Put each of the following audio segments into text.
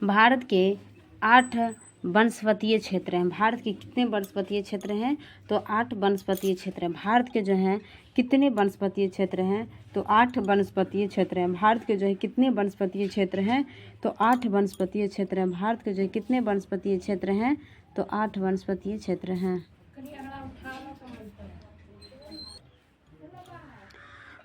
भारत के 8 वनस्पतीय क्षेत्र हैं। भारत के कितने वनस्पतीय क्षेत्र हैं? तो 8 वनस्पतीय क्षेत्र हैं। भारत के जो हैं कितने वनस्पतीय क्षेत्र हैं? तो 8 वनस्पतीय क्षेत्र हैं। भारत के जो है कितने वनस्पतीय क्षेत्र हैं? तो 8 वनस्पतीय क्षेत्र हैं। भारत के जो है कितने वनस्पतीय क्षेत्र हैं? तो 8 वनस्पतीय क्षेत्र हैं।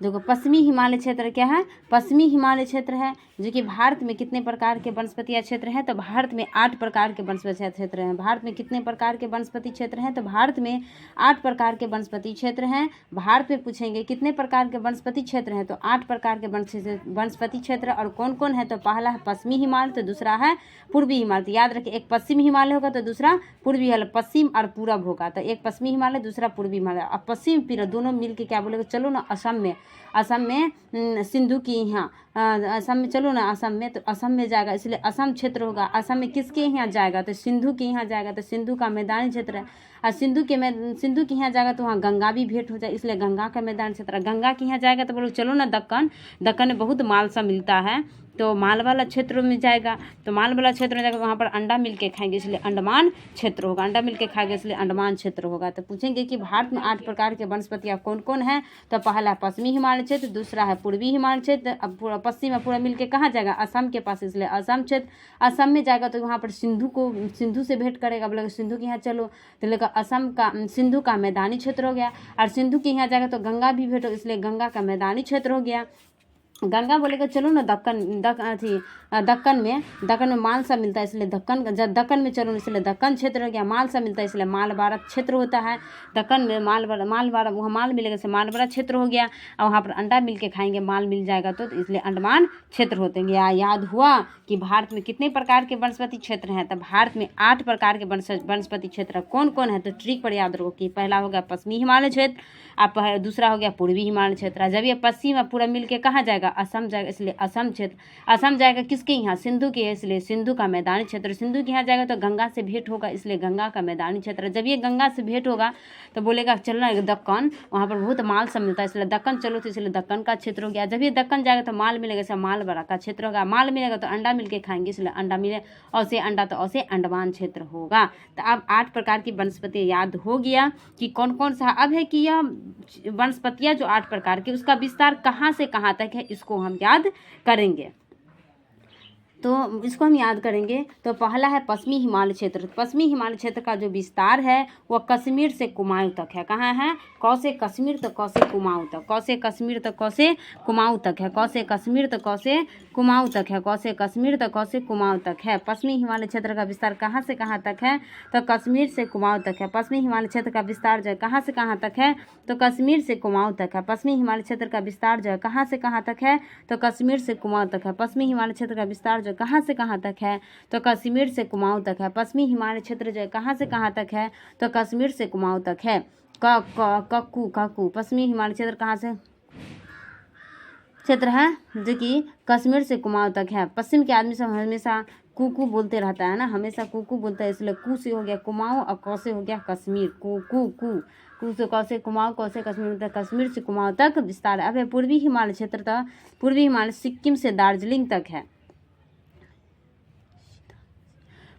देखो, पश्चिमी हिमालय क्षेत्र क्या है? पश्चिमी हिमालय क्षेत्र है, जो कि भारत में कितने प्रकार के वनस्पतीय क्षेत्र हैं? तो भारत में 8 प्रकार के वनस्पतीय क्षेत्र हैं। भारत में कितने प्रकार के वनस्पति क्षेत्र हैं? तो भारत में 8 प्रकार के वनस्पति क्षेत्र हैं। भारत में पूछेंगे कितने प्रकार के वनस्पति क्षेत्र हैं? तो 8 प्रकार के वनस्पति क्षेत्र। और कौन कौन है? तो पहला है पश्चिमी हिमालय, तो दूसरा है पूर्वी हिमालय। तो याद रखिए, एक पश्चिमी हिमालय होगा तो दूसरा पूर्वी हिमालय, पश्चिम और पूरब होगा। तो एक पश्चिमी हिमालय, दूसरा पूर्वी हिमालय। अब पश्चिम पूरब दोनों मिलके क्या बोलेगा? चलो ना असम में सिंधु की यहाँ, असम में चलो ना असम में, तो असम में जाएगा, इसलिए असम क्षेत्र होगा। असम में किसके यहाँ जाएगा? तो सिंधु के यहाँ जाएगा, तो सिंधु का मैदानी क्षेत्र है। और सिंधु के यहाँ जाएगा तो वहाँ गंगा भी भेंट हो जाए, इसलिए गंगा का मैदान क्षेत्र। गंगा के यहाँ जाएगा तो बोलो चलो ना दक्कन में बहुत माल सा मिलता है, तो माल वाला क्षेत्र में जाएगा, तो माल वाला क्षेत्र में जाएगा, वहाँ पर अंडा मिल के खाएंगे, इसलिए अंडमान क्षेत्र होगा। अंडा मिल के खाएंगे इसलिए अंडमान क्षेत्र होगा। तो पूछेंगे कि भारत में 8 प्रकार के वनस्पतियाँ कौन कौन है? तो पहला है पश्चिमी हिमालय क्षेत्र, दूसरा है पूर्वी हिमालय क्षेत्र। अब पूरा पश्चिम में पूरा मिल के कहाँ जाएगा? असम के पास, इसलिए असम क्षेत्र। असम में जाएगा तो वहाँ पर सिंधु से भेंट करेगा, बोलेगा सिंधु के यहाँ चलो, तो लेगा असम का सिंधु का मैदानी क्षेत्र हो गया। और सिंधु के यहाँ जाएगा तो गंगा भी भेंट हो, इसलिए गंगा का मैदानी क्षेत्र हो गया। गंगा बोलेगा चलो ना दक्कन में माल सा मिलता है, इसलिए दक्कन में चलो, इसलिए दक्कन क्षेत्र हो गया। माल सा मिलता है इसलिए मालवाड़ा क्षेत्र होता है। दक्कन में मालवाड़ा वहाँ माल मिलेगा इसलिए मालवाड़ा क्षेत्र हो गया। और वहाँ पर अंडा मिल के खाएंगे, माल मिल जाएगा तो इसलिए अंडमान क्षेत्र होते हैं। याद हुआ कि भारत में कितने प्रकार के वनस्पति क्षेत्र हैं? तो भारत में 8 प्रकार के वनस्पति क्षेत्र कौन कौन है? तो ट्रिक पर याद रखो कि पहला हो गया पश्चिमी हिमालय क्षेत्र, अब दूसरा हो गया पूर्वी हिमालय क्षेत्र। जब ये पश्चिम पूरा मिल के कहाँ जाएगा? असम जाएगा, इसलिए असम क्षेत्र। असम जाएगा किसके यहाँ? सिंधु के, इसलिए सिंधु का मैदानी क्षेत्र। सिंधु के यहाँ जाएगा तो गंगा से भेंट होगा, इसलिए गंगा का मैदानी क्षेत्र। जब ये गंगा से भेंट होगा तो बोलेगा चलना दक्कन, वहाँ पर बहुत माल सब मिलता है, इसलिए दक्कन चलो, तो इसलिए दक्कन का क्षेत्र हो गया। जब ये दक्कन जाएगा तो माल मिलेगा, इसलिए मालवाड़ा का क्षेत्र होगा। माल मिलेगा तो अंडा मिल के खाएंगे, इसलिए अंडा मिले, और से अंडा तो और से अंडमान क्षेत्र होगा। तो अब 8 प्रकार की वनस्पति याद हो गया कि कौन कौन सा। अब है कि यह वनस्पतियाँ जो 8 प्रकार की, उसका विस्तार कहाँ से कहाँ तक है, इसको हम याद करेंगे। तो इसको हम याद करेंगे। तो पहला है पश्चिमी हिमालय क्षेत्र। पश्चिमी हिमालय क्षेत्र का जो विस्तार है वह कश्मीर से कुमाऊं तक है। कहाँ है? कौ से कश्मीर तो कौ से कुमाऊं तक, कौ से कश्मीर तो कौ से कुमाऊं तक है, कौ से कश्मीर तो कौ से कुमाऊं तक है, कौ से कश्मीर तो कौ से कुमाऊं तक है। पश्चिमी हिमालय क्षेत्र का विस्तार कहाँ से कहाँ तक है? तो कश्मीर से कुमाऊं तक है। पश्चिमी हिमालय क्षेत्र का विस्तार जो है कहाँ से कहाँ तक है? तो कश्मीर से कुमाऊं तक है। पश्चिमी हिमालय क्षेत्र का विस्तार जो है कहाँ से कहाँ तक है? तो कश्मीर से कुमाऊं तक है। पश्चिमी हिमालय क्षेत्र का विस्तार जो कहाँ से कहाँ तक है? तो कश्मीर से कुमाऊं तक है। पश्चिमी हिमालय क्षेत्र जो है कहाँ से कहाँ तक है? तो कश्मीर से कुमाऊं तक है। कक्कू पश्चिमी हिमालय क्षेत्र कहाँ से क्षेत्र है? जो कि कश्मीर से कुमाऊं तक है। पश्चिम के आदमी सब हमेशा कू बोलते रहता है ना, हमेशा कू बोलता है, इसलिए कू से हो गया कुमाऊं और कौ से हो गया कश्मीर। कू से कौ से कुमाऊं, कौ से कश्मीर तक, कश्मीर से कुमाऊं तक विस्तार है। अब है पूर्वी हिमालय क्षेत्र तक। पूर्वी हिमालय सिक्किम से दार्जिलिंग तक है।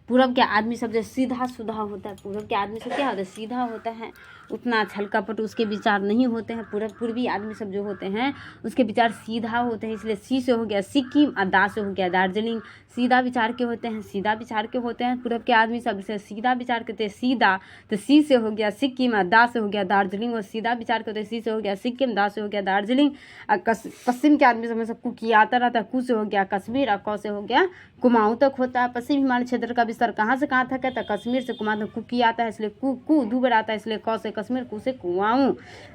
पूरब के आदमी सब जो सीधा सुधा होता है, पूरब के आदमी सब क्या होता है? सीधा होता है, उतना छलकापट उसके विचार नहीं होते हैं। पूर्वी आदमी सब जो होते हैं उसके विचार सीधा होते हैं, इसलिए सी से हो गया सिक्किम और दा से हो गया दार्जिलिंग। सीधा विचार के होते हैं, सीधा विचार के होते हैं पूरब के आदमी सब से सीधा विचार करते हैं, सीधा। तो सी से हो गया सिक्किम और दा से हो गया दार्जिलिंग। और सीधा विचार करते हैं, सी से हो गया सिक्किम, दा से हो गया दार्जिलिंग। और पश्चिम के आदमी सब सबको किया आता रहता है, कू से हो गया कश्मीर और कौ से हो गया कुमाऊं तक होता है। पश्चिम हिमालय क्षेत्र का विस्तार कहाँ से कहाँ तक है? तो कश्मीर से कुमाऊं तक। कुकी आता है इसलिए कू दूबर आता है, इसलिए कौ से कश्मीर, कू से कुमाऊं।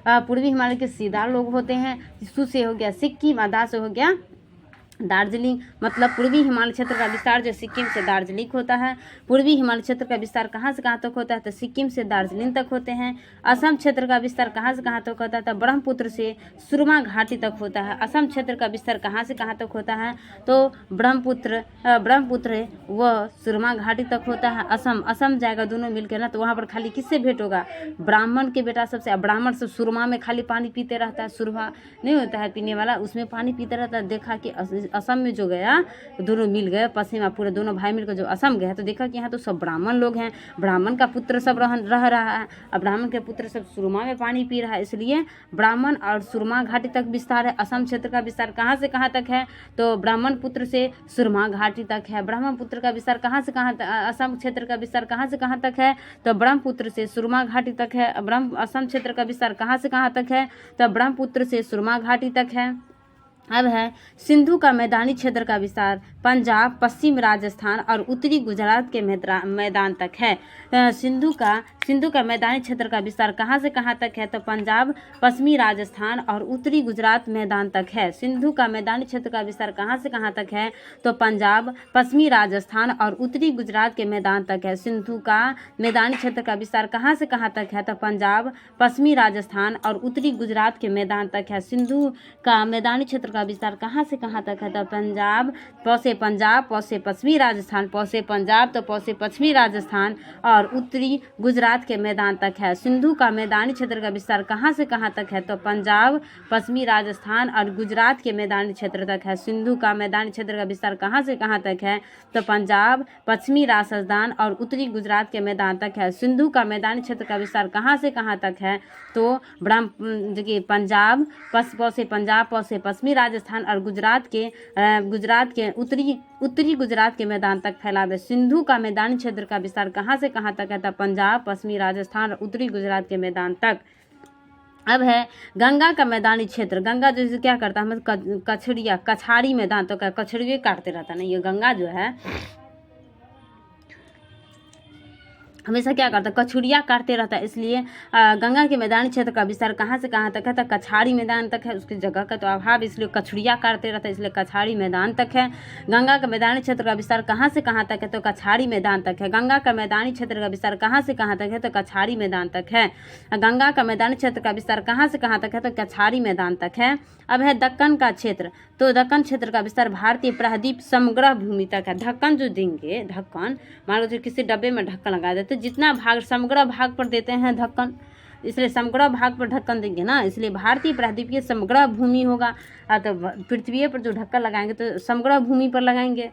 पूर्वी हिमालय के सीधा लोग होते हैं। सू से हो गया सिक्किम, आदा से हो गया दार्जिलिंग। मतलब पूर्वी हिमालय क्षेत्र का विस्तार जो सिक्किम से दार्जिलिंग होता है। पूर्वी हिमालय क्षेत्र का विस्तार कहाँ से कहाँ तक होता है? तो सिक्किम से दार्जिलिंग तक होते हैं। असम क्षेत्र का विस्तार कहाँ से कहाँ तक होता है? तो ब्रह्मपुत्र से सुरमा घाटी तक होता है। असम क्षेत्र का विस्तार कहाँ से कहाँ तक होता है? तो ब्रह्मपुत्र व सुरमा घाटी तक होता है। असम जाएगा दोनों मिलकर ना, तो वहाँ पर खाली किससे भेंट होगा? ब्राह्मण के बेटा सबसे। ब्राह्मण सब सुरमा में खाली पानी पीते रहता है, सुरमा नहीं होता है पीने वाला, उसमें पानी पीते रहता है। देखा कि असम में जो गया दोनों मिल गए, पश्चिमा पूरे दोनों भाई मिलकर जो असम गए तो देखा कि यहाँ तो सब ब्राह्मण लोग हैं, ब्राह्मण का पुत्र सब रह रहा है। अब ब्राह्मण के पुत्र सब सुरमा में पानी पी रहा है, इसलिए ब्राह्मण और सुरमा घाटी तक विस्तार है। असम क्षेत्र का विस्तार कहाँ से कहाँ तक है, तो ब्राह्मण पुत्र से सुरमा घाटी तक है। ब्राह्मण पुत्र का विस्तार कहाँ से कहाँ तक, असम क्षेत्र का विस्तार कहाँ से कहाँ तक है, तो ब्रह्मपुत्र से सुरमा घाटी तक है। असम क्षेत्र का विस्तार कहाँ से कहाँ तक है, तो ब्रह्मपुत्र से सुरमा घाटी तक है। अब है सिंधु का मैदानी क्षेत्र का विस्तार पंजाब, पश्चिम राजस्थान और उत्तरी गुजरात के मैदान तक है। सिंधु का मैदानी क्षेत्र का विस्तार कहाँ से कहाँ तक है, तो पंजाब, पश्चिमी राजस्थान और उत्तरी गुजरात मैदान तक है। सिंधु का मैदानी क्षेत्र का विस्तार कहाँ से कहाँ तक है, तो पंजाब, पश्चिमी राजस्थान और उत्तरी गुजरात के मैदान तक है। सिंधु का मैदानी क्षेत्र का विस्तार कहाँ से कहाँ तक है, तो पंजाब, पश्चिमी राजस्थान और उत्तरी गुजरात के मैदान तक है। सिंधु का मैदानी क्षेत्र का विस्तार कहाँ से कहाँ तक है, तो पंजाब, पौसे पश्चिमी राजस्थान, पौसे पंजाब तो पौसे पश्चिमी राजस्थान और उत्तरी गुजरात के मैदान तक है। सिंधु का मैदानी क्षेत्र का विस्तार कहाँ से कहाँ तक है, तो पंजाब, पश्चिमी राजस्थान और गुजरात के मैदानी क्षेत्र तक है। सिंधु का मैदानी क्षेत्र का विस्तार कहाँ से कहाँ तक है, तो पंजाब, पश्चिमी राजस्थान और उत्तरी गुजरात के मैदान तक है। सिंधु का मैदानी क्षेत्र का विस्तार कहाँ से कहाँ तक है, तो पंजाब, पौसे पश्चिमी राजस्थान और गुजरात के उत्तरी गुजरात के मैदान तक फैला है। सिंधु का मैदानी क्षेत्र का विस्तार कहाँ से कहाँ तक है, तो पंजाब, पश्चिमी राजस्थान और उत्तरी गुजरात के मैदान तक। अब है गंगा का मैदानी क्षेत्र। गंगा जो क्या करता है, हम कछाड़ी मैदान, तो क्या कछड़िए काटते रहता है ना, ये गंगा जो है हमेशा क्या करता है, कछुड़िया काटते रहता है। इसलिए गंगा के मैदानी क्षेत्र का विस्तार कहाँ से कहाँ तक है, तो कछाड़ी मैदान तक है। उसकी जगह का तो अभाव, इसलिए कछुड़िया काटते रहता है, इसलिए कछाड़ी मैदान तक है। गंगा का मैदानी क्षेत्र का विस्तार कहाँ से कहाँ तक है, तो कछाड़ी मैदान तक है। गंगा का मैदानी क्षेत्र का विस्तार कहाँ से कहाँ तक है, तो कछाड़ी मैदान तक है। गंगा का मैदानी क्षेत्र का विस्तार कहाँ से कहाँ तक है, तो कछाड़ी मैदान तक है। अब है दक्कन का क्षेत्र। तो दक्कन क्षेत्र का विस्तार भारतीय प्रायद्वीप समग्र भूमि तक है। ढक्कन जो देंगे, ढक्कन मान लो किसी डब्बे में ढक्कन लगा देते, जितना भाग समग्र भाग पर देते हैं ढक्कन, इसलिए समग्र भाग पर ढक्कन देंगे ना, इसलिए भारतीय प्रायद्वीपीय समग्र भूमि होगा। तो पृथ्वी पर जो ढक्कन लगाएंगे तो समग्र भूमि पर लगाएंगे,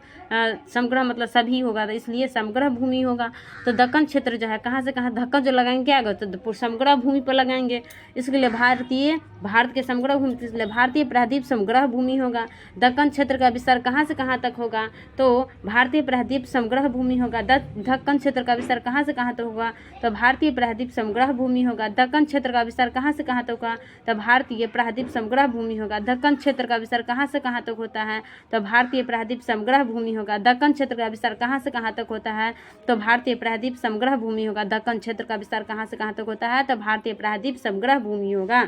समग्र मतलब सभी होगा, तो इसलिए समग्र भूमि होगा। तो दक्कन क्षेत्र जो है कहाँ से कहाँ ढक्कन जो लगाएंगे क्या होगा, तो समग्र भूमि पर लगाएंगे, इसके लिए भारत के समग्र भूमि, इसलिए भारतीय प्रायद्वीप समग्र भूमि होगा। दक्कन क्षेत्र का विस्तार कहाँ से कहाँ तक होगा, तो भारतीय प्रायद्वीप समग्र भूमि होगा। दक्कन क्षेत्र का विस्तार कहाँ से कहाँ तक होगा, तो भारतीय प्रायद्वीप समग्र भूमि होगा। दक्कन क्षेत्र का विस्तार कहाँ से कहाँ तक होगा, तो भारतीय प्रायद्वीप समग्र भूमि होगा। दक्कन क्षेत्र का विस्तार कहाँ से कहाँ तक होता है, तो भारतीय प्रायद्वीप समग्र भूमि होगा। दक्कन क्षेत्र का विस्तार कहाँ से कहाँ तक होता है, तो भारतीय प्रायद्वीप समग्र भूमि होगा। दक्कन क्षेत्र का विस्तार कहाँ से कहाँ तक होता है, तो भारतीय प्रायद्वीप समग्र भूमि होगा।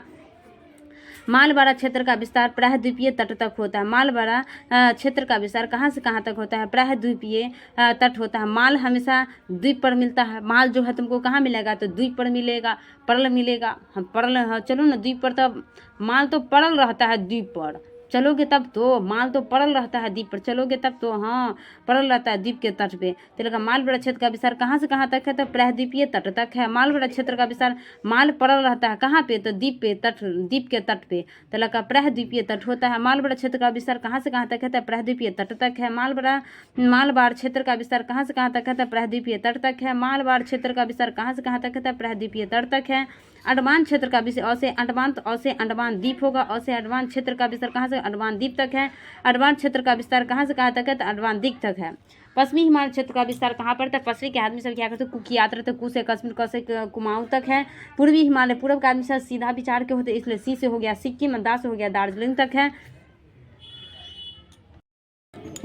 मालवाड़ा क्षेत्र का विस्तार प्रायद्वीपीय तट तक होता है। मालवाड़ा क्षेत्र का विस्तार कहाँ से कहाँ तक होता है, प्रायद्वीपीय तट होता है। माल हमेशा द्वीप पर मिलता है। माल जो है तुमको कहाँ मिलेगा, तो द्वीप पर मिलेगा, पड़ल मिलेगा। हम पड़ल चलो ना द्वीप पर, तब माल तो पड़ल रहता है द्वीप पर, चलोगे तब तो, माल तो पड़ल रहता है द्वीप पर, चलोगे तब तो, हाँ पड़ल रहता है द्वीप के तट पे। तो लगा मालवाड़ा क्षेत्र का विस्तार कहाँ से कहाँ तक है, तो प्रायद्वीपीय तट तक है। मालवाड़ा क्षेत्र का विस्तार, माल पड़ल रहता है कहाँ पे, तो द्वीप पे, द्वीप के तट पे, तो लगा प्रायद्वीपीय तट होता है। मालवाड़ा क्षेत्र का विस्तार कहाँ से कहाँ तक है, तो प्रायद्वीपीय तट तक है। मालवाड़ क्षेत्र का विस्तार कहाँ से कहाँ तक है, तो प्रायद्वीपीय तट तक है। मालवाड़ क्षेत्र का विस्तार कहाँ से कहाँ तक है, तो प्रायद्वीपीय तट तक है। अंडमान क्षेत्र का विस्तार, औसे अंडमान, तो औसे अंडमान द्वीप होगा। औसे अंडमान क्षेत्र का विस्तार कहाँ से, अंडमान द्वीप तक है। अंडमान क्षेत्र का विस्तार कहाँ से कहाँ तक है, तो अंडमान द्वीप तक है। पश्चिमी हिमालय क्षेत्र का विस्तार कहाँ पर था, पश्चिमी के आदमी सब क्या करते, कु की यात्रा, तो कु से कश्मीर, क से कुमाऊं तक है। पूर्वी हिमालय, पूर्व के आदमी सब सीधा विचार के होते, इसलिए सी से हो गया सिक्किम, दा से हो गया दार्जिलिंग तक है।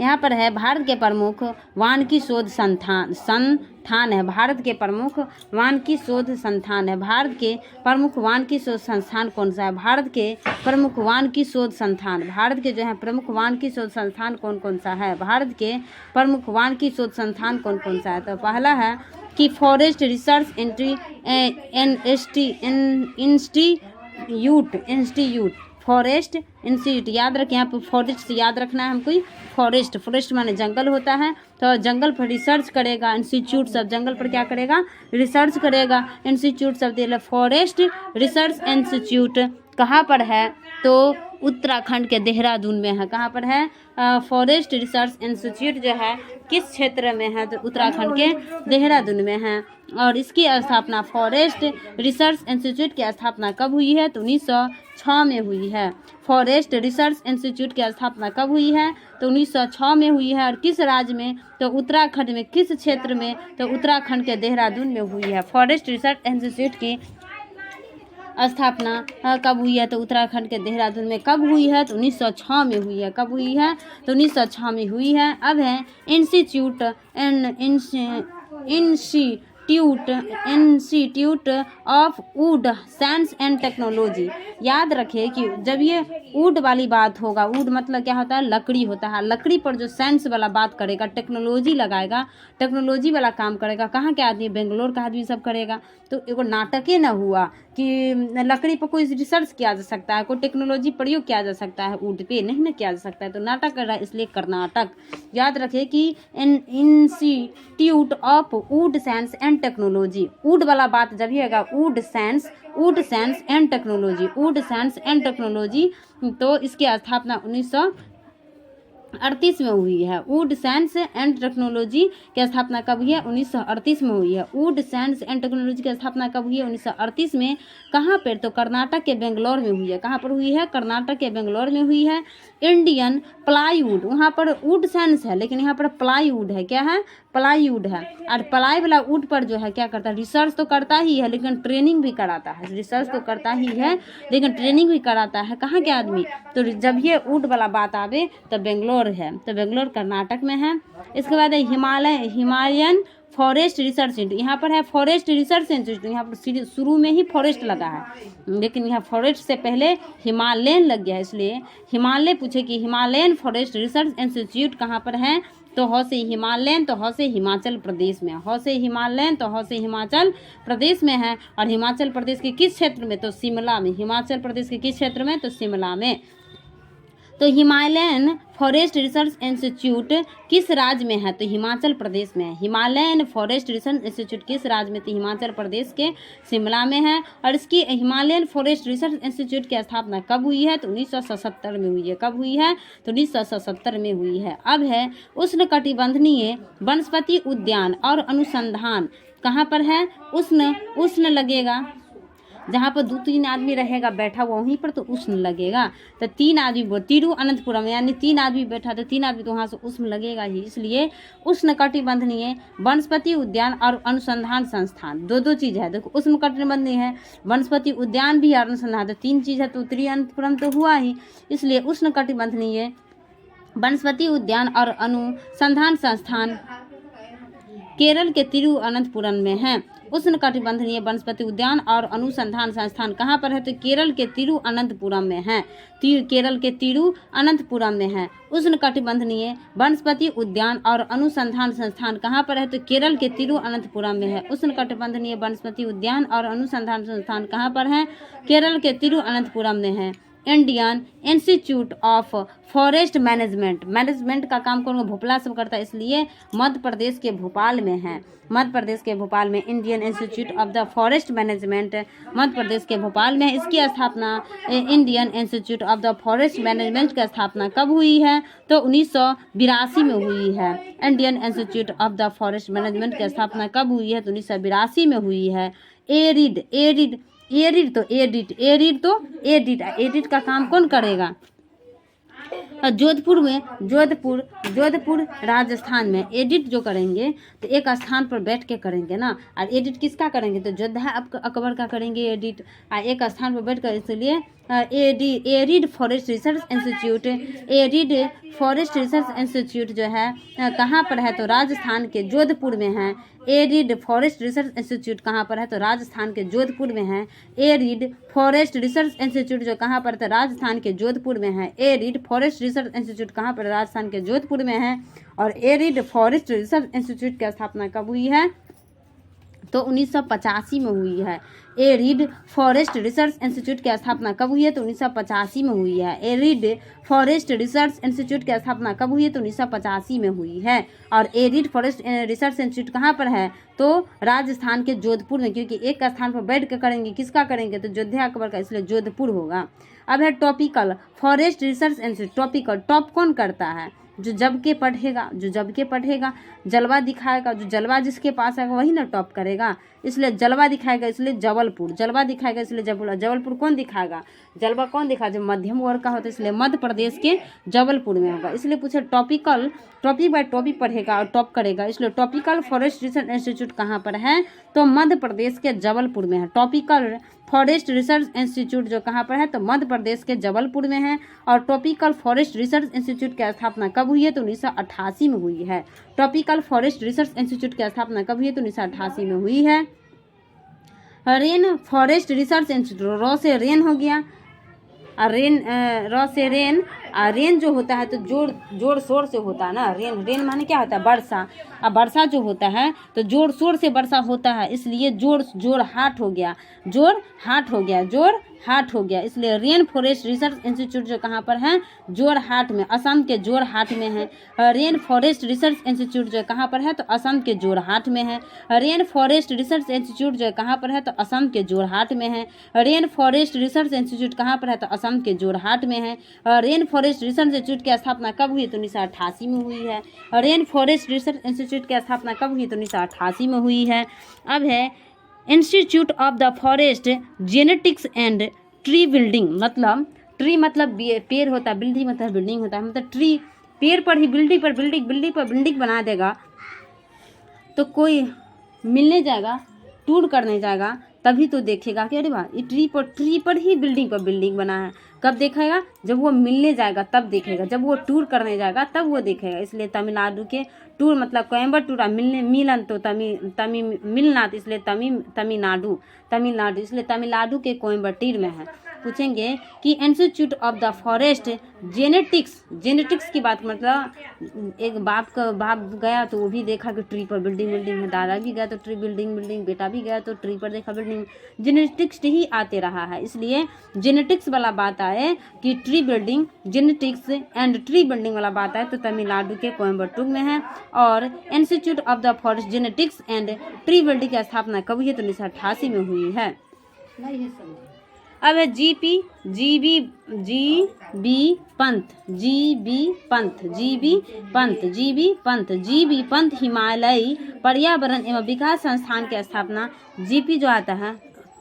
यहाँ पर है भारत के प्रमुख वानिकी शोध संस्थान है। भारत के प्रमुख वानिकी शोध संस्थान है। भारत के प्रमुख वानिकी शोध संस्थान कौन सा है, भारत के प्रमुख वानिकी शोध संस्थान, भारत के जो है प्रमुख वानिकी शोध संस्थान कौन कौन सा है, भारत के प्रमुख वानिकी शोध संस्थान कौन कौन सा है। तो पहला है कि forest research institute, forest institute, याद रखें यहाँ पर फॉरेस्ट याद रखना है हमको। फॉरेस्ट माने जंगल होता है, तो जंगल पर रिसर्च करेगा। इंस्टीट्यूट सब जंगल पर क्या करेगा, रिसर्च करेगा। इंस्टीट्यूट सब दे फॉरेस्ट रिसर्च इंस्टीट्यूट कहाँ पर है, तो उत्तराखंड के देहरादून में है। कहाँ पर है? फॉरेस्ट रिसर्च इंस्टीट्यूट जो है किस क्षेत्र में है? तो उत्तराखंड के देहरादून में है। और इसकी स्थापना फॉरेस्ट रिसर्च इंस्टीट्यूट की स्थापना कब हुई है? तो 1906 में हुई है। फॉरेस्ट रिसर्च इंस्टीट्यूट की स्थापना कब हुई है? तो 1906 में हुई है। और किस राज्य में? तो उत्तराखंड में। किस क्षेत्र में? तो उत्तराखंड के देहरादून में हुई है। फॉरेस्ट रिसर्च इंस्टीट्यूट की स्थापना कब हुई है? तो उत्तराखंड के देहरादून में। कब हुई है? तो 1906 में हुई है। कब हुई है? तो 1906 में हुई है। अब है institute of would science and technology. याद रखिए कि जब ये वुड वाली बात होगा, वुड मतलब क्या होता है? लकड़ी होता है। लकड़ी पर जो साइंस वाला बात करेगा, टेक्नोलॉजी लगाएगा, टेक्नोलॉजी वाला काम करेगा, कहाँ के आदमी? बेंगलोर का आदमी सब करेगा। तो एगो नाटक ही ना हुआ कि लकड़ी पर कोई रिसर्च किया जा सकता है, कोई टेक्नोलॉजी प्रयोग किया जा सकता है, वुड पे नहीं ना किया जा सकता है। तो नाटक कर रहा है, इसलिए कर्नाटक। याद रखिए कि institute of would science and technology. Would वाला बात जब ही होगा, would science and technology, would science and technology. तो इसकी स्थापना 1938 में हुई है। वुड साइंस एंड टेक्नोलॉजी की स्थापना कब हुई है? 1938 में हुई है। वुड साइंस एंड टेक्नोलॉजी की स्थापना कब हुई है? 1938 में। कहाँ पर? तो कर्नाटक के बेंगलोर में हुई है। कहाँ पर हुई है? कर्नाटक के बेंगलोर में हुई है। इंडियन प्लाईवुड, वहाँ पर वुड साइंस है लेकिन यहाँ पर प्लाईवुड है। क्या है? प्लाईवुड है। और प्लाई वाला वुड पर जो है क्या करता है? रिसर्च तो करता ही है लेकिन ट्रेनिंग भी कराता है। रिसर्च तो करता ही है लेकिन ट्रेनिंग भी कराता है। कहाँ के आदमी? तो जब ये वुड वाला बात आवे तो बेंगलोर है। तो बेंगलोर कर्नाटक में है। इसके बाद हिमालयन फॉरेस्ट रिसर्च इंस्टीट्यूट। यहाँ पर है फॉरेस्ट रिसर्च इंस्टीट्यूट। यहाँ पर शुरू में ही फॉरेस्ट लगा है लेकिन यहाँ फॉरेस्ट से पहले हिमालयन लग गया है, इसलिए हिमालय पूछे कि हिमालयन फॉरेस्ट रिसर्च इंस्टीट्यूट कहाँ पर है? तो हौ से हिमालयन, तो हौ से हिमाचल प्रदेश में। हौ से हिमालयन, तो हौ से हिमाचल प्रदेश में है। और हिमाचल प्रदेश के किस क्षेत्र में? तो शिमला में। हिमाचल प्रदेश के किस क्षेत्र में? तो शिमला में। तो हिमालयन फॉरेस्ट रिसर्च इंस्टीट्यूट किस राज्य में है? तो हिमाचल प्रदेश में है। हिमालयन फॉरेस्ट रिसर्च इंस्टीट्यूट किस राज्य में? तो हिमाचल प्रदेश के शिमला में है। और इसकी हिमालयन फॉरेस्ट रिसर्च इंस्टीट्यूट की स्थापना कब हुई है? तो 1977 में हुई है। कब हुई है? तो 1977 में हुई है। अब है उष्णकटिबंधीय वनस्पति उद्यान और अनुसंधान। कहाँ पर है? उष्ण लगेगा, जहाँ पर 2-3 आदमी रहेगा बैठा वहीं पर तो उष्ण लगेगा। तो 3 आदमी तिरुवनंतपुरम यानी 3 आदमी बैठा तो 3 आदमी तो वहाँ से उष्ण लगेगा ही। इसलिए उष्णकटिबंधीय वनस्पति उद्यान और अनुसंधान संस्थान, दो चीज़ है। देखो उष्णकटिबंधीय है, वनस्पति उद्यान भी है, अनुसंधान, तो 3 चीज़ है। तो तिरुवनंतपुरम तो हुआ ही, इसलिए उष्णकटिबंधीय वनस्पति उद्यान और अनुसंधान संस्थान केरल के तिरुवनंतपुरम में है। उष्णकटिबंधीय वनस्पति उद्यान और अनुसंधान संस्थान कहाँ पर है? तो केरल के तिरुवनंतपुरम में है। केरल के तिरुवनंतपुरम में है। उष्णकटिबंधीय वनस्पति उद्यान और अनुसंधान संस्थान कहाँ पर है? तो केरल के तिरुवनंतपुरम में है। उष्णकटिबंधीय वनस्पति उद्यान और अनुसंधान संस्थान कहाँ पर है? केरल के तिरुवनंतपुरम में है। Indian institute of forest management का काम कौन? भोपाल से करता है, इसलिए मध्य प्रदेश के भोपाल में है। मध्य प्रदेश के भोपाल में Indian institute of the forest management Madhya Pradesh के भोपाल में है। इसकी स्थापना Indian institute of the forest management की स्थापना कब हुई है? तो 1982 में हुई है। Indian institute of the forest management की स्थापना कब हुई है? तो 1982 में हुई है। एडिट का काम कौन करेगा? जोधपुर राजस्थान में एडिट जो करेंगे तो एक स्थान पर बैठ के करेंगे ना। और एडिट किसका करेंगे? तो योद्धा अकबर का करेंगे एडिट, एक स्थान पर बैठ कर। इसलिए एरिड फॉरेस्ट रिसर्च इंस्टीट्यूट जो है कहाँ पर है? तो राजस्थान के जोधपुर में है। एरिड फॉरेस्ट रिसर्च इंस्टीट्यूट कहाँ पर है? तो राजस्थान के जोधपुर में है। एरिड फॉरेस्ट रिसर्च इंस्टीट्यूट जो कहाँ पर? तो राजस्थान के जोधपुर में है। एरिड फॉरेस्ट रिसर्च इंस्टीट्यूट कहाँ पर? राजस्थान के जोधपुर में है। और एरिड फॉरेस्ट रिसर्च इंस्टीट्यूट की स्थापना कब हुई है? तो 1985 में हुई है। एरिड फॉरेस्ट रिसर्च इंस्टीट्यूट की स्थापना कब हुई है? तो 1985 में हुई है। एरिड फॉरेस्ट रिसर्च इंस्टीट्यूट की स्थापना कब हुई है? तो 1985 में हुई है। और एरिड फॉरेस्ट रिसर्च इंस्टीट्यूट कहाँ पर है? तो राजस्थान के जोधपुर में, क्योंकि एक स्थान पर बैठ कर करेंगे, किसका करेंगे? तो अयोध्या अकबर का, इसलिए जोधपुर होगा। अब है topical forest research institute. Topical, top कौन करता है? जो जब के पढ़ेगा, जो जब के पढ़ेगा, जलवा दिखाएगा, जो जलवा जिसके पास आएगा वही ना टॉप करेगा, इसलिए जलवा दिखाएगा, इसलिए जबलपुर। जलवा दिखाएगा इसलिए जबलपुर। जबलपुर कौन दिखाएगा? जलवा कौन दिखाएगा? जो मध्यम वर्ग का होता है, इसलिए मध्य प्रदेश के जबलपुर में होगा। इसलिए पूछे टॉपिकल, टॉपिक बाय टॉपिक पढ़ेगा और टॉप करेगा, इसलिए टॉपिकल फॉरेस्ट रिसर्च इंस्टीट्यूट कहाँ पर है? तो मध्य प्रदेश के जबलपुर में है। टॉपिकल फॉरेस्ट रिसर्च इंस्टीट्यूट जो कहाँ पर है? तो मध्य प्रदेश के जबलपुर में है। और टॉपिकल फॉरेस्ट रिसर्च इंस्टीट्यूट की स्थापना कब हुई है? तो 1988 में हुई है। टॉपिकल फॉरेस्ट रिसर्च इंस्टीट्यूट की स्थापना कब हुई है? तो 1988 में हुई है। Rain forest research institute, raw से रेन हो गया, रेन, रॉ से रेन। रेन जो होता है तो जोर शोर से होता है ना। रेन, रेन माने क्या होता है? वर्षा। अब वर्षा जो होता है तो जोर शोर से वर्षा होता है, इसलिए जोर हाट हो गया, जोर हाट हो गया, जोर हाट हो गया। इसलिए रेन फॉरेस्ट रिसर्च इंस्टीट्यूट जो कहाँ पर है? जोरहाट में, असम के जोरहाट में है। रेन फॉरेस्ट रिसर्च इंस्टीट्यूट जो कहाँ पर है? तो असम के जोरहाट में है। रेन फॉरेस्ट रिसर्च इंस्टीट्यूट जो कहाँ पर है? तो असम के जोरहाट में है। रेन फॉरेस्ट रिसर्च इंस्टीट्यूट कहाँ पर है? तो असम के जोरहाट में है। रेन फॉरेस्ट रिसर्च इंस्टीट्यूट की स्थापना कब हुई? तो 1988 में हुई है। रेन फॉरेस्ट रिसर्च इंस्टीट्यूट की स्थापना कब हुई? तो 1988 में हुई है। अब है institute of the forest genetics and tree building. मतलब ट्री मतलब पेड़ होता है, बिल्डिंग मतलब बिल्डिंग होता है। मतलब ट्री, पेड़ पर ही बिल्डिंग पर बिल्डिंग, बिल्डिंग पर बिल्डिंग बना देगा तो कोई मिलने जाएगा, टूर करने जाएगा, तभी तो देखेगा कि अरे वाह, ये ट्री पर ही बिल्डिंग पर बिल्डिंग बना है। कब देखेगा? जब वो मिलने जाएगा तब देखेगा, जब वो टूर करने जाएगा तब वो देखेगा। इसलिए तमिलनाडु के टूर मतलब कोयम्बटूर, मिलने मिलन तो तमी मिलनाथ, इसलिए तमिलनाडु, इसलिए तमिलनाडु के कोयम्बटूर में है। पूछेंगे कि institute of the forest genetics की बात, मतलब एक बाप गया तो वो भी देखा कि ट्री पर बिल्डिंग है, दादा भी गया तो ट्री बिल्डिंग, बेटा भी गया तो ट्री पर देखा बिल्डिंग। जेनेटिक्स ही आते रहा है, इसलिए जेनेटिक्स वाला बात आए कि tree building, genetics and tree building वाला बात आए तो तमिलनाडु के कोयम्बटूर में है। और institute of the forest genetics and tree building की स्थापना कब हुई है? तो 1988 में हुई है। अब है जीबी पंत हिमालयी पर्यावरण एवं विकास संस्थान की स्थापना। जीपी जो आता है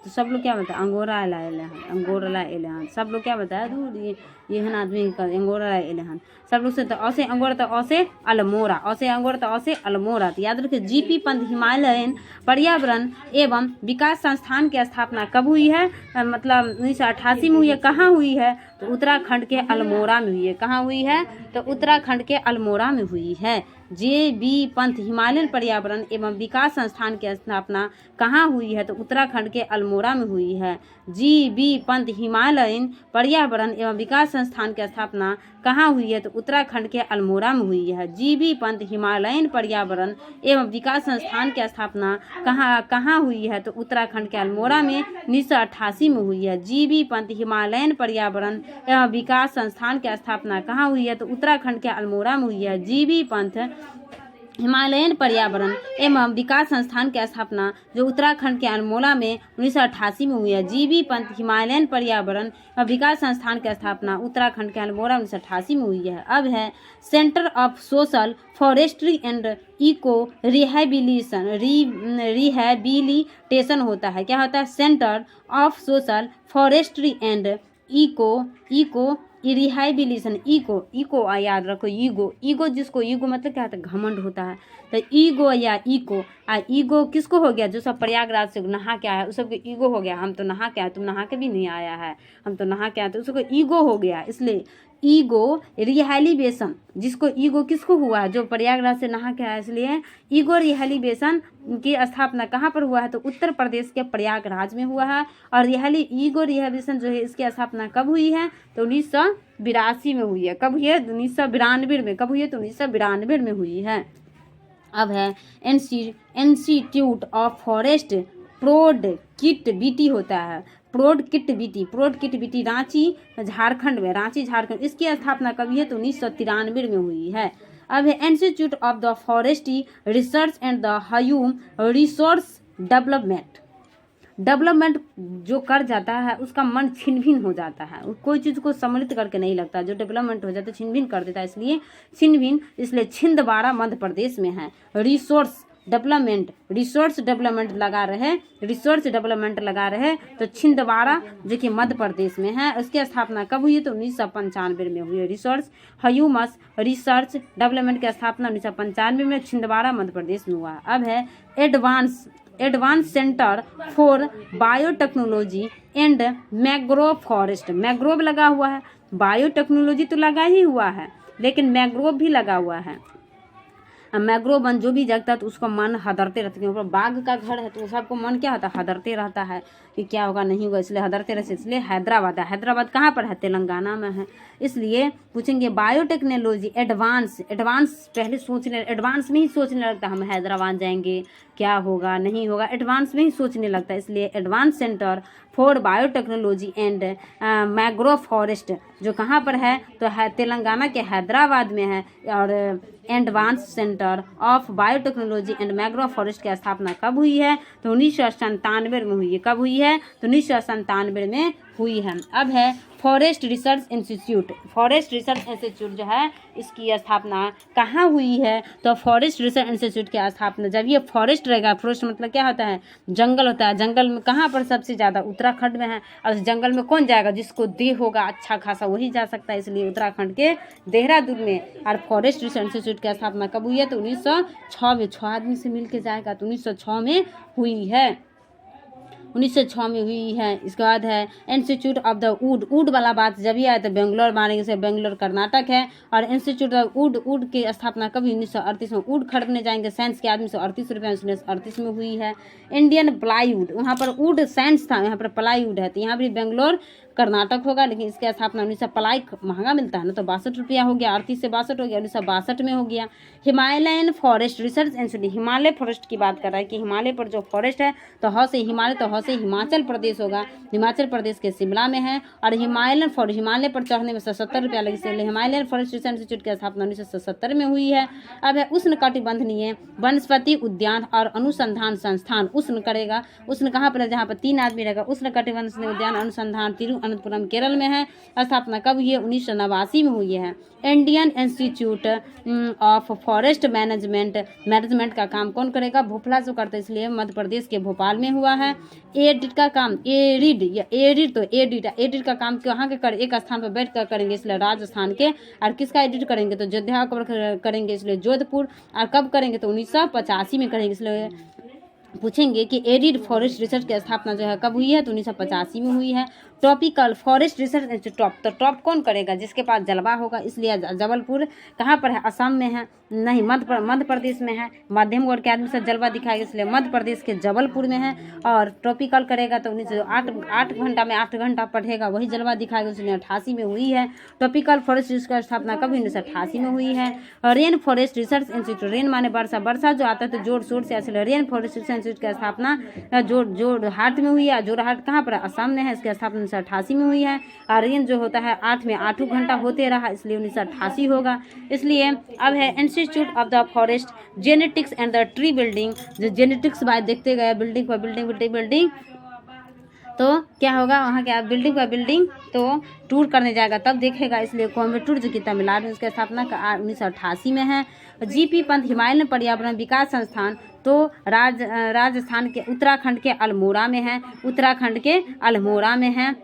तो सब लोग क्या बताया? अंगोरा एलेहन। सब लोग क्या बताया? दूर ये है ना आदमी का अंगोरा एलेहन। सब लोग से तो औसे अंगोरा तो औसे अल्मोरा, औसे अंगोरा तो औसे अल्मोरा। तो याद रखिए जीपी पंत हिमालयन पर्यावरण एवं विकास संस्थान की स्थापना कब हुई है? मतलब 1988 में हुई है। कहाँ हुई है? तो उत्तराखंड के अल्मोड़ा में हुई है। कहाँ हुई है? तो उत्तराखंड के अल्मोड़ा में हुई है। JB पंत हिमालयन पर्यावरण एवं विकास संस्थान की स्थापना कहाँ हुई है? तो उत्तराखंड के अल्मोड़ा में हुई है। JB पंत हिमालयन पर्यावरण एवं विकास संस्थान की स्थापना कहाँ हुई है? तो उत्तराखंड के अल्मोड़ा में हुई है। JB पंत हिमालयन पर्यावरण एवं विकास संस्थान की स्थापना कहाँ हुई है? तो उत्तराखंड के अल्मोड़ा में 1988 में हुई है। JB पंत हिमालयन पर्यावरण एवं विकास संस्थान की स्थापना कहाँ हुई है? तो उत्तराखंड के अल्मोड़ा में हुई है। JB पंत हिमालयन पर्यावरण एवं विकास संस्थान की स्थापना जो उत्तराखंड के अल्मोड़ा में 1988 में हुई है। JB पंत हिमालयन पर्यावरण एवं विकास संस्थान की स्थापना उत्तराखंड के अल्मोड़ा 1988 में हुई है। अब है centre of social forestry and eco rehabilitation होता है। क्या होता है? Centre of social forestry and eco rehabilitation. Eco याद रखो, ईगो जिसको ईगो मतलब क्या होता है? घमंड होता है। तो ईगो या ईगो किसको हो गया? जो सब प्रयागराज से नहा के आया उस सबको ईगो हो गया। हम तो नहा के आए, तुम नहा के भी नहीं आया है, हम तो नहा के आए, तो उसको ईगो हो गया। इसलिए ईगो रिहैबिलिटेशन, जिसको ईगो किसको हुआ है? जो प्रयागराज से नहा के आया। इसलिए ईगो रिहैबिलिटेशन की स्थापना कहाँ पर हुआ है? तो उत्तर प्रदेश के प्रयागराज में हुआ है। और ईगो रिहैबिलिटेशन जो है इसकी स्थापना कब हुई है? तो 1982 में हुई है। कब हुई है? 1992 में। कब हुई है? तो 1992 में हुई है। अब है इंस्टीट्यूट ऑफ फॉरेस्ट प्रोडक्टिविटी होता है, प्रोडक्टिविटी रांची झारखंड में, रांची झारखंड। इसकी स्थापना कब हुई है? तो 1993 में हुई है। अब है institute of the forestry research and the human resource development जो कर जाता है उसका मन छिन भिन हो जाता है, कोई चीज़ को सम्मिलित करके नहीं लगता, जो डेवलपमेंट हो जाता है छिन भिन कर देता है, इसलिए इसलिए छिंदवाड़ा मध्य प्रदेश में है। रिसोर्स डेवलपमेंट लगा रहे तो छिंदवाड़ा जो कि मध्य प्रदेश में है। उसकी स्थापना कब हुई है? तो 1995 में हुई है। ह्यूमन रिसर्च डेवलपमेंट की स्थापना 1995 में छिंदवाड़ा मध्य प्रदेश में हुआ। अब है advance centre for biotechnology and mangrove forest. Mangrove लगा हुआ है, बायोटेक्नोलॉजी तो लगा ही हुआ है लेकिन मैंग्रोव भी लगा हुआ है। मैंग्रोव वन जो भी जगता है तो उसका मन हदरते रहते हैं। बाघ का घर है तो सबको मन क्या होता है? हदरते रहता है कि क्या होगा नहीं होगा, इसलिए हदरते रहते। इसलिए हैदराबाद कहाँ पर है? तेलंगाना में है। इसलिए पूछेंगे बायोटेक्नोलॉजी एडवांस पहले सोचने, एडवांस में ही सोचने लगता है हम हैदराबाद जाएंगे क्या होगा नहीं होगा, एडवांस में ही सोचने लगता है। इसलिए advance centre for biotechnology and mangrove forest जो कहाँ पर है? तो है तेलंगाना के हैदराबाद में है। और advance centre of biotechnology and mangrove forest की स्थापना कब हुई है? तो 1997 में हुई है। कब हुई है? तो 1997 में हुई है। अब है फॉरेस्ट रिसर्च इंस्टीट्यूट जो है इसकी स्थापना कहाँ हुई है? तो फॉरेस्ट रिसर्च इंस्टीट्यूट की स्थापना, जब ये फॉरेस्ट रहेगा, फॉरेस्ट मतलब क्या होता है? जंगल होता है। जंगल में कहाँ पर सबसे ज़्यादा? उत्तराखंड में है। और इस जंगल में कौन जाएगा? जिसको देह होगा अच्छा खासा वही जा सकता है, इसलिए उत्तराखंड के देहरादून में। और फॉरेस्ट रिसर्च इंस्टीट्यूट की स्थापना कब हुई है? तो 1906 में। 6 आदमी से मिल के जाएगा तो 1906 में हुई है। 1906 में हुई है। इसके बाद है इंस्टीट्यूट ऑफ द वुड वाला बात जब भी आया तो बेंगलोर मानेंगे से, बेंगलोर कर्नाटक है। और इंस्टीट्यूट ऑफ वुड की स्थापना कभी 1938 में। वुड खरीदने जाएंगे साइंस के आदमी से 38 रुपये 1938 में हुई है। इंडियन प्लाईवुड, वहाँ पर वुड साइंस था, यहाँ पर प्लाईवुड है तो यहाँ भी बेंगलोर कर्नाटक होगा। लेकिन इसकी स्थापना 1900, प्लाई महंगा मिलता है ना तो 62 रुपया हो गया, 38 से 62 हो गया, 1962 में हो गया। Himalayan forest research institute, Himalaya forest की बात कर रहा है कि हिमालय पर जो फॉरेस्ट है तो ह से हिमालय, तो ह से हिमाचल प्रदेश होगा। हिमाचल प्रदेश के शिमला में है। और हिमालयन फॉरेस्ट, हिमालय पर चढ़ने में 70 रुपया लगे, इसलिए हिमालयन फॉरेस्ट रिसर्च इंस्टीट्यूट की स्थापना 1970 में हुई है। अब है उष्णकटिबंधीय वनस्पति उद्यान और अनुसंधान संस्थान। उष्ण करेगा, उष्ण कहाँ पर है? जहाँ पर 3 आदमी रहेगा। उष्णकटिबंधीय उद्यान अनुसंधान तिरुवनंतपुरम केरल में है। स्थापना कब हुई है? 1989 में हुई है। Indian institute of forest management का काम कौन करेगा? भोपाल से करते, इसलिए मध्य प्रदेश के भोपाल में हुआ है। एडिट का काम, एडिट का काम कहाँ के कर? एक स्थान पर बैठ कर करेंगे, इसलिए राजस्थान के। और किसका एडिट करेंगे? तो अयोध्या करेंगे, इसलिए जोधपुर। और कब करेंगे? तो 1985 में करेंगे। इसलिए पूछेंगे कि एडिड फॉरेस्ट रिसर्च की स्थापना जो है कब हुई है? तो 1985 में हुई है। ट्रॉपिकल फॉरेस्ट रिसर्च इंस्टीट्यूट, तो टॉप कौन करेगा? जिसके पास जलवा होगा, इसलिए जबलपुर कहाँ पर है? असम में है, नहीं मध्य प्रदेश में है। मध्यम वर्ग के आदमी से जलवा दिखाएगा, इसलिए मध्य प्रदेश के जबलपुर में है। और ट्रॉपिकल करेगा तो 8 घंटा में 8 घंटा पढ़ेगा वही जलवा दिखाएगा, इसलिए 88 में हुई है। ट्रॉपिकल फॉरेस्ट रिसर्च की स्थापना कब? 1988 में हुई है। Rain forest research institute, rain माने वर्षा, वर्षा जो आता है तो जोर शोर से, इसलिए रेन फॉरेस्ट रिसर्च इंस्टीट्यूट की स्थापना जोरहाट में हुई है। जोरहाट कहाँ पर है? असम में है। इसकी स्थापना 1988 में हुई है। और रेन जो होता है 8 में 8 घंटा होते रहा, इसलिए 1988 होगा। इसलिए अब है institute of the forest genetics and the tree building, जो जेनेटिक्स बाय देखते गए बिल्डिंग पर बिल्डिंग तो क्या होगा? वहाँ क्या बिल्डिंग पर बिल्डिंग तो टूर करने जाएगा तब देखेगा, इसलिए कोयम्बटूर जो कि तमिलनाडु में, उसकी स्थापना 1988 में है। जीपी पंत हिमालयन पर्यावरण विकास संस्थान तो राजस्थान के उत्तराखंड के अल्मोड़ा में है,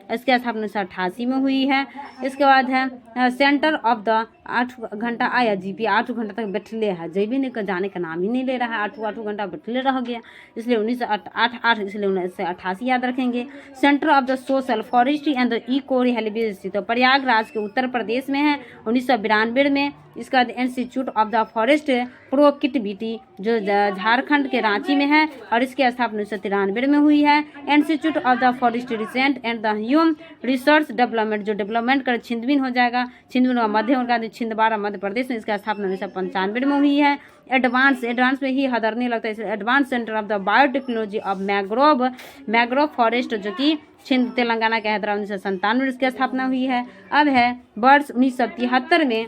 इसके स्थापना 1988 में हुई है। इसके बाद है सेंटर ऑफ द 8 घंटा आया जीपी, 8 घंटा तक बैठले है, जेबी ने जाने का नाम ही नहीं ले रहा है, 8 घंटा बैठले रह गया, इसलिए 1988, इसलिए 1988 याद रखेंगे। Centre of the social forestry and the eco rehabilitation तो प्रयागराज के उत्तर प्रदेश में है, 1992 में। इसके बाद institute of the forest productivity जो झारखंड के रांची में है और इसकी स्थापना 1993 में हुई है। Institute of the forest research and the human resource development जो डेवलपमेंट कर छिंदबिन हो जाएगा, छिंदबिन का मध्य उनका छिंदवाड़ा मध्य प्रदेश में, इसका स्थापना 1995 में हुई है। एडवांस में ही हदरने लगता है, advance centre of the biotechnology of mangrove forest जो कि छिंद तेलंगाना के हैदराबाद 1997 में इसकी स्थापना हुई है। अब है वर्ष 1973 में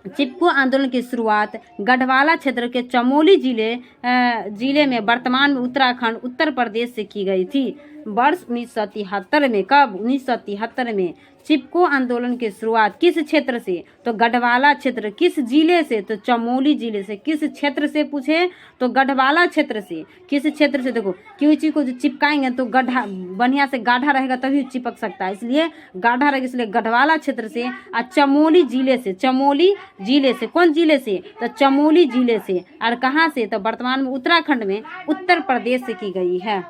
चिपको आंदोलन की शुरुआत गढ़वाला क्षेत्र के चमोली जिले में वर्तमान में उत्तराखंड उत्तर प्रदेश से की गई थी। वर्ष 1973 में, कब? 1973 में चिपको आंदोलन की शुरुआत किस क्षेत्र से? तो गढ़वाला क्षेत्र। किस जिले से? तो चमोली जिले से। किस क्षेत्र से पूछे तो गढ़वाला क्षेत्र से। किस क्षेत्र से? देखो किसी चीज को जो चिपकाएंगे तो गड्ढा बढ़िया से गाढ़ा रहेगा तभी चिपक सकता है, इसलिए गाढ़ा रहेगा, इसलिए गढ़वाला क्षेत्र से। और चमोली जिले से। चमोली जिले से। कौन जिले से? तो चमोली जिले से। और कहाँ से? तो वर्तमान में उत्तराखंड में उत्तर प्रदेश से की गई है।